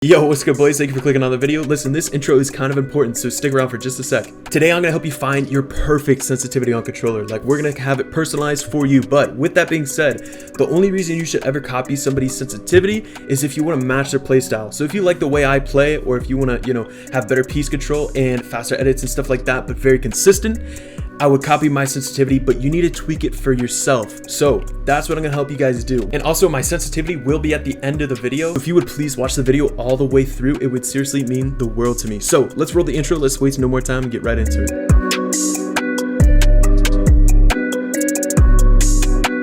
Yo, what's good, boys? Thank you for clicking on the video. Listen, this intro is kind of important, so stick around for just a sec. Today, I'm gonna help you find your perfect sensitivity on controller. Like, we're gonna have it personalized for you. But with that being said, the only reason you should ever copy somebody's sensitivity is if you want to match their playstyle. So if you like the way I play, or if you want to, have better piece control and faster edits and stuff like that, but very consistent, I would copy my sensitivity, but you need to tweak it for yourself. So that's what I'm gonna help you guys do. And also, my sensitivity will be at the end of the video. If you would please watch the video all the way through, it would seriously mean the world to me. So let's roll the intro. Let's waste no more time and get right into it.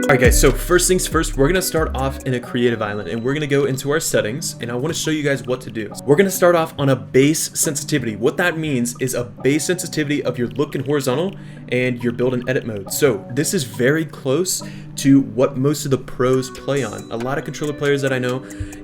Alright guys, so first things first, we're going to start off in a creative island and we're going to go into our settings and I want to show you guys what to do. We're going to start off on a base sensitivity. What that means is a base sensitivity of your look and horizontal and your build and edit mode. So this is very close to what most of the pros play on. A lot of controller players that I know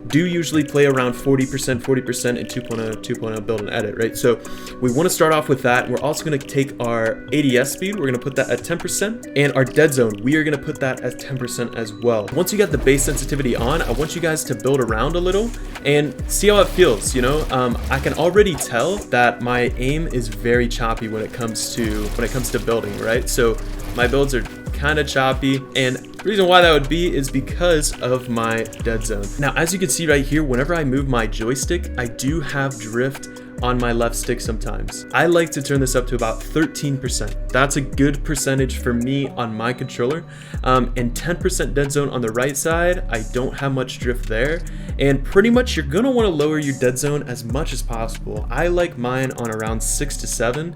do usually play around 40% in 2.0 build and edit, right? So we want to start off with that. We're also going to take our ADS speed, we're going to put that at 10%, and our dead zone, we are going to put that at 10% as well. Once you got the base sensitivity on, I want you guys to build around a little and see how it feels. I can already tell that my aim is very choppy when it comes to building, right? So my builds are kind of choppy, and the reason why that would be is because of my dead zone. Now, as you can see right here, whenever I move my joystick, I do have drift on my left stick sometimes. I like to turn this up to about 13%. That's a good percentage for me on my controller. And 10% dead zone on the right side. I don't have much drift there. And pretty much you're gonna wanna lower your dead zone as much as possible. I like mine on around 6 to 7.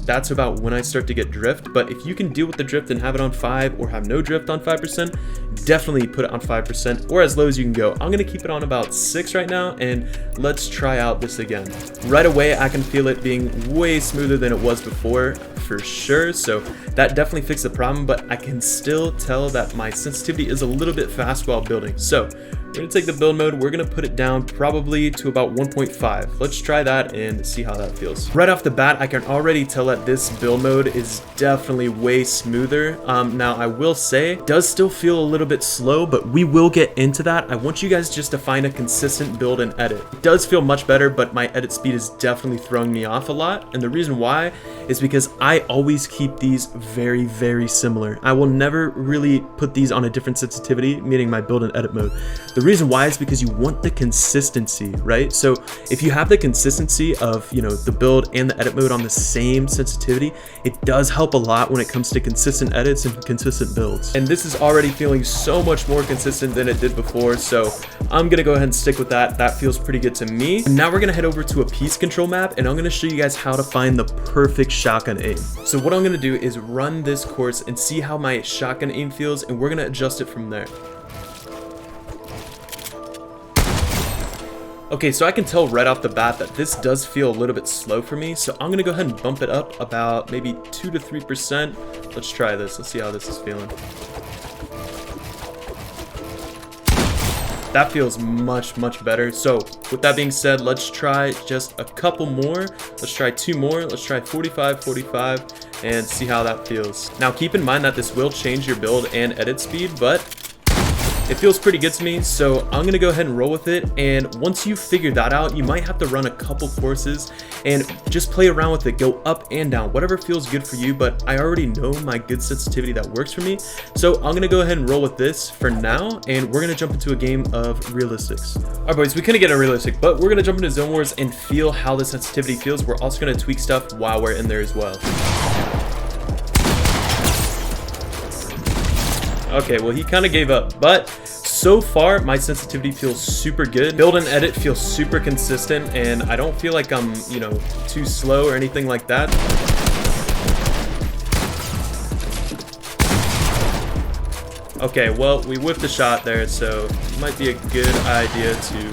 That's about when I start to get drift. But if you can deal with the drift and have it on 5 or have no drift on 5%, definitely put it on 5% or as low as you can go. I'm gonna keep it on about 6 right now, and let's try out this again. Right away, I can feel it being way smoother than it was before, for sure. So that definitely fixed the problem, but I can still tell that my sensitivity is a little bit fast while building. So we're gonna take the build mode, we're gonna put it down probably to about 1.5. Let's try that and see how that feels. Right off the bat, I can already tell that this build mode is definitely way smoother. Now I will say, it does still feel a little bit slow, but we will get into that. I want you guys just to find a consistent build and edit. It does feel much better, but my edit speed is definitely throwing me off a lot. And the reason why is because I always keep these very, very similar. I will never really put these on a different sensitivity, meaning my build and edit mode. The reason why is because you want the consistency, right? So if you have the consistency of, the build and the edit mode on the same sensitivity, it does help a lot when it comes to consistent edits and consistent builds. And this is already feeling so much more consistent than it did before, so I'm gonna go ahead and stick with that. That feels pretty good to me. And now we're gonna head over to a piece control map, and I'm gonna show you guys how to find the perfect shotgun aim. So what I'm gonna do is run this course and see how my shotgun aim feels, and we're gonna adjust it from there. Okay, so I can tell right off the bat that this does feel a little bit slow for me, so I'm gonna go ahead and bump it up about maybe 2 to 3%. Let's try this. Let's see how this is feeling. That feels much, much better. So with that being said, let's try just a couple more. Let's try 2 more. Let's try 45, and see how that feels. Now keep in mind that this will change your build and edit speed, but it feels pretty good to me, so I'm gonna go ahead and roll with it. And once you figure that out, you might have to run a couple courses and just play around with it. Go up and down, whatever feels good for you, but I already know my good sensitivity that works for me. So I'm gonna go ahead and roll with this for now, and we're gonna jump into a game of realistics. All right, boys, we couldn't get a realistic, but we're gonna jump into Zone Wars and feel how the sensitivity feels. We're also gonna tweak stuff while we're in there as well. Okay, well, he kind of gave up, but so far my sensitivity feels super good. Build and edit feels super consistent, and I don't feel like I'm, too slow or anything like that. Okay, well, we whiffed the shot there, so it might be a good idea to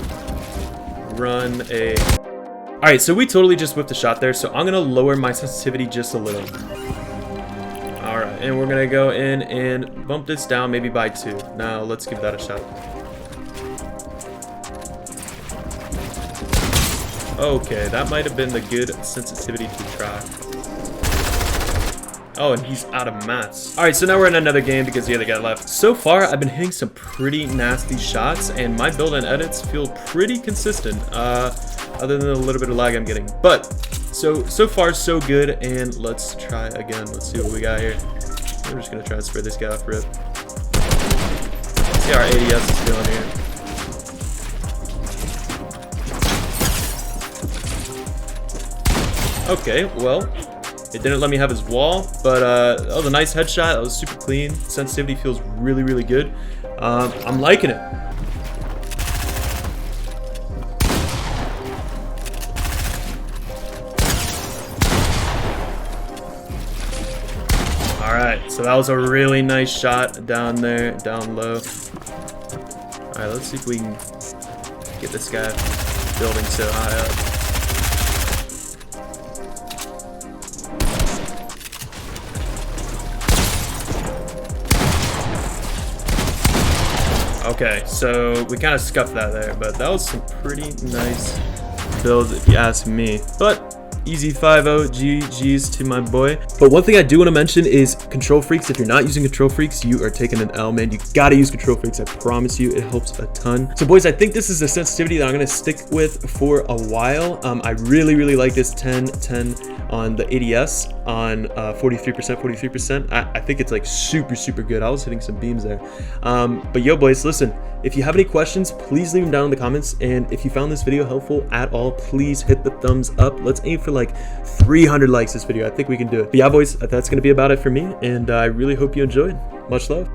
run a... All right, so we totally just whiffed the shot there, so I'm gonna lower my sensitivity just a little. Alright, and we're gonna go in and bump this down maybe by 2. Now let's give that a shot. Okay, that might have been the good sensitivity to try. Oh, and he's out of mats. All right, so now we're in another game because the other guy left. So far, I've been hitting some pretty nasty shots, and my build and edits feel pretty consistent, other than a little bit of lag I'm getting. But, so far, so good, and let's try again. Let's see what we got here. We're just gonna try and spray this guy off rip. See how our ADS is feeling here. Okay, well, it didn't let me have his wall, but that was a nice headshot. That was super clean. Sensitivity feels really, really good. I'm liking it. All right, so that was a really nice shot down there, down low. All right, let's see if we can get this guy building so high up. Okay, so we kind of scuffed that there, but that was some pretty nice builds if you ask me. But easy 5-0, GG's to my boy. But one thing I do want to mention is control freaks. If you're not using control freaks, you are taking an L, man. You gotta use control freaks. I promise you, it helps a ton. So boys, I think this is the sensitivity that I'm gonna stick with for a while. I really, really like this 10-10 on the ADS on 43%. I think it's like super, super good. I was hitting some beams there. But yo, boys, listen. If you have any questions, please leave them down in the comments. And if you found this video helpful at all, please hit the thumbs up. Let's aim for like 300 likes this video. I think we can do it. But yeah, boys, that's going to be about it for me. And I really hope you enjoyed. Much love.